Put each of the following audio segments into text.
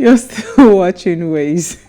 You're still watching Ways.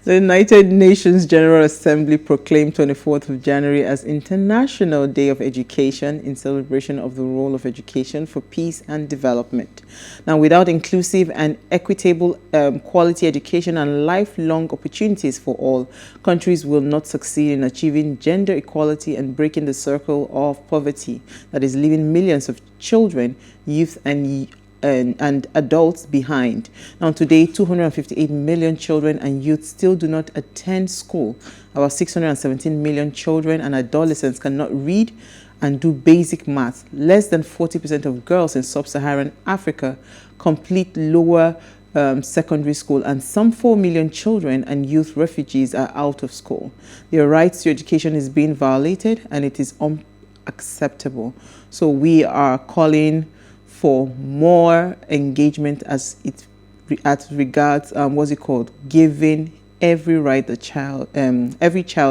The United Nations General Assembly proclaimed 24th of January as International Day of Education in celebration of the role of education for peace and development. Now, without inclusive and equitable quality education and lifelong opportunities for all, countries will not succeed in achieving gender equality and breaking the circle of poverty that is leaving millions of children, youth, and adults behind. Now today, 258 million children and youth still do not attend school. About 617 million children and adolescents cannot read and do basic math. Less than 40% of girls in sub-Saharan Africa complete lower secondary school, and some 4 million children and youth refugees are out of school. Their rights to education is being violated, and it is unacceptable. So we are calling for more engagement as regards giving every child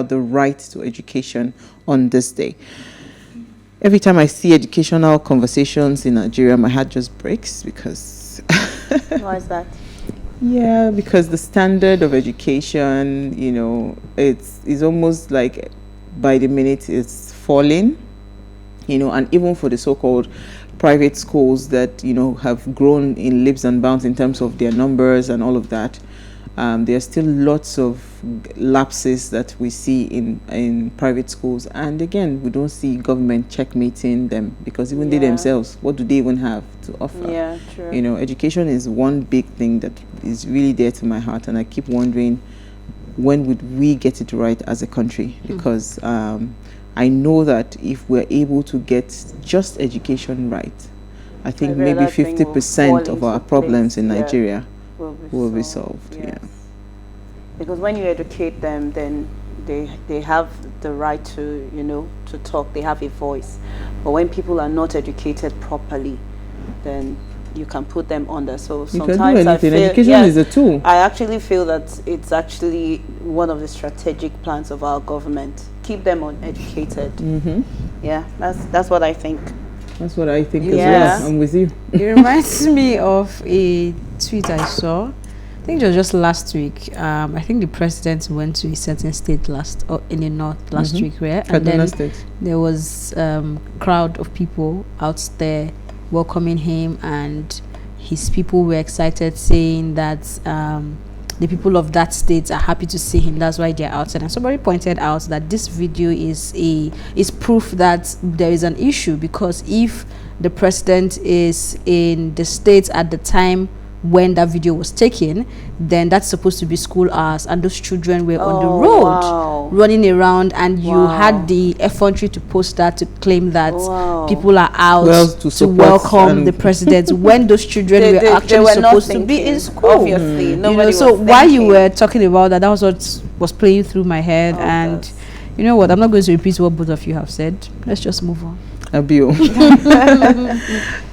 the right to education on this day. Every time I see educational conversations in Nigeria, my heart just breaks because why is that? Yeah, because the standard of education, it's almost like by the minute it's falling, and even for the so-called private schools that have grown in leaps and bounds in terms of their numbers and all of that, there are still lots of lapses that we see in private schools, and again we don't see government checkmating them, because even they themselves, what do they even have to offer? Yeah, true. Education is one big thing that is really dear to my heart, and I keep wondering, when would we get it right as a country? Because I know that if we're able to get just education right, I think maybe 50% of our problems in Nigeria will be solved. Yes. Yeah. Because when you educate them, then they have the right to to talk. They have a voice. But when people are not educated properly, then you can put them under. So sometimes I feel education is a tool. I actually feel that it's actually one of the strategic plans of our government. Keep them uneducated. Yeah, that's what I think. That's what I think as well. I'm with you. It reminds me of a tweet I saw. I think it was just last week. I think the president went to a certain state in the north last week, and then there was crowd of people out there welcoming him, and his people were excited, saying that the people of that state are happy to see him. That's why they're outside. And somebody pointed out that this video is proof that there is an issue, because if the president is in the States at the time when that video was taken, then that's supposed to be school hours, and those children were on the road running around, and you had the effrontery to post that to claim that people are out to welcome the president when those children were actually supposed to be in school. Obviously, nobody so was while you were talking about that, that was what was playing through my head. And you know what, I'm not going to repeat what both of you have said. Let's just move on. Abio.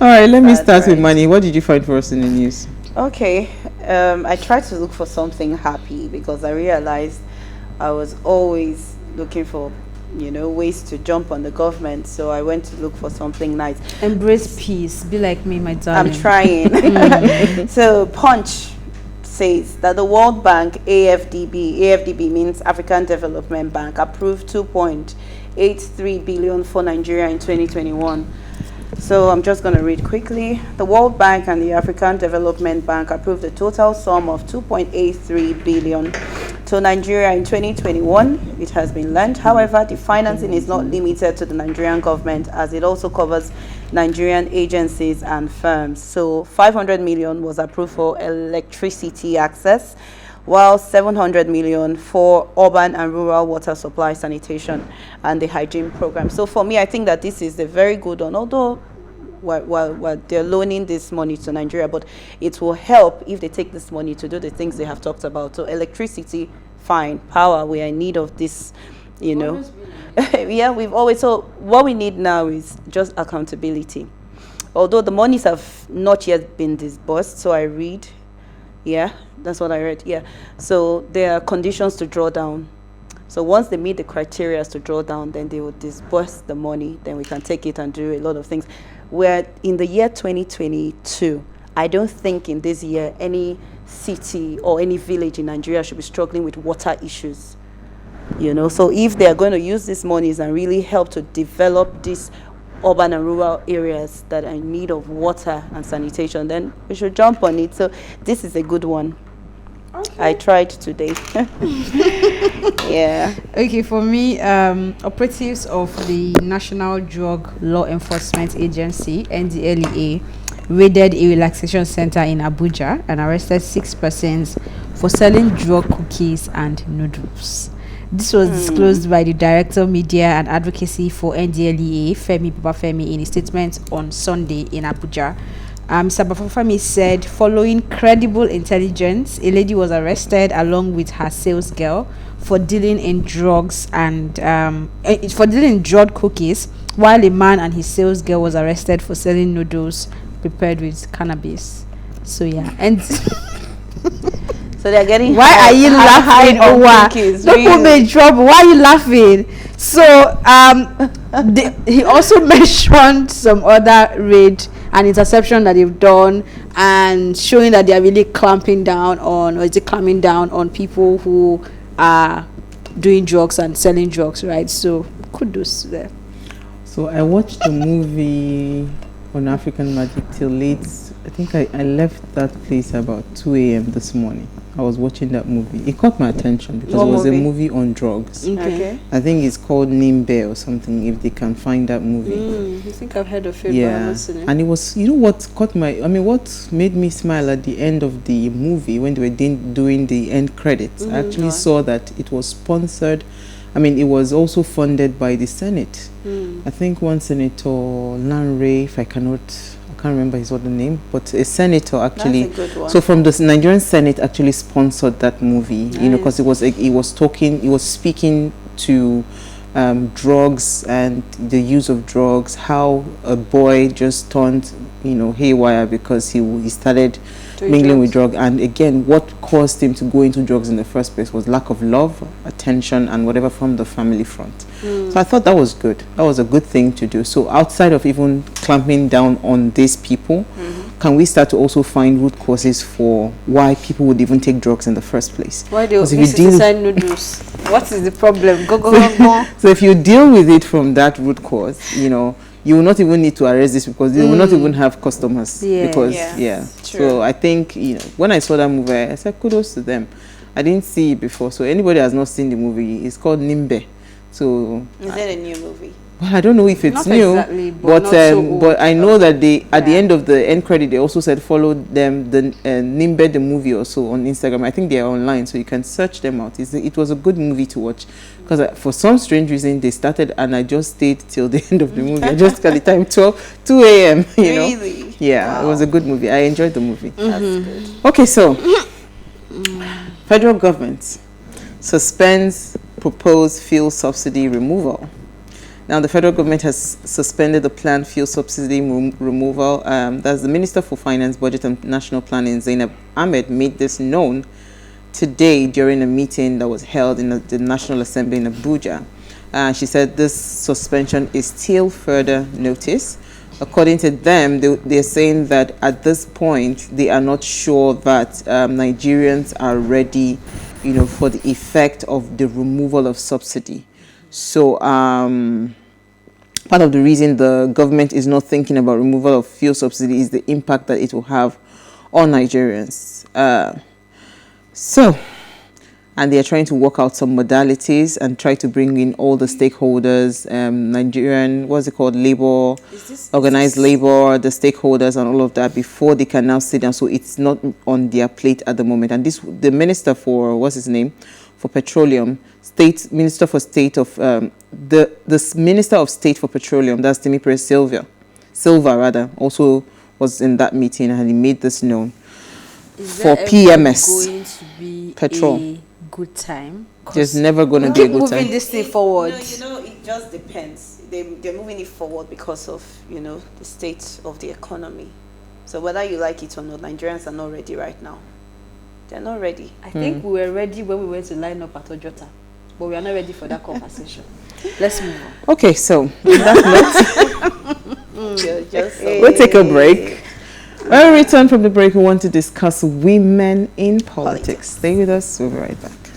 All right, let me start with money. What did you find for us in the news? Okay, I tried to look for something happy, because I realized I was always looking for, ways to jump on the government. So I went to look for something nice. Embrace peace. Be like me, my darling. I'm trying. So Punch says that the World Bank, AfDB means African Development Bank, approved 2.83 billion for Nigeria in 2021. So I'm just going to read quickly. The World Bank and the African Development Bank approved a total sum of 2.83 billion to Nigeria in 2021. It has been learned. However, the financing is not limited to the Nigerian government, as it also covers Nigerian agencies and firms. So 500 million was approved for electricity access, while 700 million for urban and rural water supply, sanitation, and the hygiene program. So for me, I think that this is a very good one, although while they're loaning this money to Nigeria, but it will help if they take this money to do the things they have talked about. So electricity, fine. Power, we are in need of this, Yeah, we've always, so what we need now is just accountability. Although the monies have not yet been disbursed, so I read, that's what I read. So there are conditions to draw down. So once they meet the criteria to draw down, then they will disburse the money. Then we can take it and do a lot of things. We're in the year 2022. I don't think in this year any city or any village in Nigeria should be struggling with water issues. You know, so if they are going to use these monies and really help to develop these urban and rural areas that are in need of water and sanitation, then we should jump on it. So this is a good one. Okay. I tried today. Yeah. Okay, for me, operatives of the National Drug Law Enforcement Agency, NDLEA, raided a relaxation center in Abuja and arrested 6 persons for selling drug cookies and noodles. This was disclosed by the Director Media and Advocacy for NDLEA, Femi Babafemi, in a statement on Sunday in Abuja. Mr. Babafemi said, following credible intelligence, a lady was arrested along with her sales girl for dealing in drugs and for dealing in drug cookies, while a man and his sales girl was arrested for selling noodles prepared with cannabis. So yeah, and so they're getting. Why are you laughing? Don't put me in trouble. Why are you laughing? So he also mentioned some other raid and interception that they've done, and showing that they are really clamping down on people who are doing drugs and selling drugs, right? So kudos there. So I watched the movie on African Magic till late. I think I left that place about 2 a.m. this morning. I was watching that movie. It caught my attention because it was a movie on drugs. Okay. I think it's called Nimbe or something, if they can find that movie. I think I've heard of it, yeah. but I haven't seen it. And it was, you know what what made me smile at the end of the movie when they were doing the end credits? I actually saw that it was sponsored. It was also funded by the Senate. I think one Senator, Lanre, if I can't remember his other name, but a senator actually. That's a good one. So from the Nigerian Senate actually sponsored that movie, nice. Because he was speaking to drugs and the use of drugs, how a boy just turned haywire because he started mingling with drugs, and again what caused him to go into drugs in the first place was lack of love, attention, and whatever from the family front. So I thought that was good. That was a good thing to do. So outside of even clamping down on these people, can we start to also find root causes for why people would even take drugs in the first place? Why they inside noodles? What is the problem? Go. So if you deal with it from that root cause, you will not even need to arrest this because they will not even have customers. So I think when I saw that movie, I said kudos to them. I didn't see it before, so anybody has not seen the movie, it's called Nimbe. So is it a new movie? Well, I don't know if it's not new, exactly, but I know that at the end of the end credit, they also said follow them, the Nimbe the movie also on Instagram. I think they are online, so you can search them out. It was a good movie to watch because for some strange reason they started and I just stayed till the end of the movie. I just got the time 2 a.m. Really? Yeah, wow. It was a good movie. I enjoyed the movie. That's good. Okay, so federal government suspends proposed fuel subsidy removal. Now, the federal government has suspended the planned fuel subsidy removal. That's the Minister for Finance, Budget and National Planning, Zainab Ahmed, made this known today during a meeting that was held in the National Assembly in Abuja. She said this suspension is till further notice. According to them, they're saying that at this point, they are not sure that Nigerians are ready, for the effect of the removal of subsidy. So part of the reason the government is not thinking about removal of fuel subsidy is the impact that it will have on Nigerians. And they are trying to work out some modalities and try to bring in all the stakeholders, Nigerian, labor, organized labor, the stakeholders and all of that before they can now sit down. So it's not on their plate at the moment. And the minister for, for petroleum, Minister of State for Petroleum, that's Timipre Silva, also was in that meeting and he made this known. For PMS, going to be petrol. A good time? There's never going to be a good time. Moving this thing forward. It just depends. They're moving it forward because of, the state of the economy. So whether you like it or not, Nigerians are not ready right now. They're not ready. I think we were ready when we went to line up at Ojota, but we are not ready for that conversation. Let's move on. Okay, so on that note, we'll take a break. When we return from the break, we want to discuss women in politics. Stay with us. We'll be right back.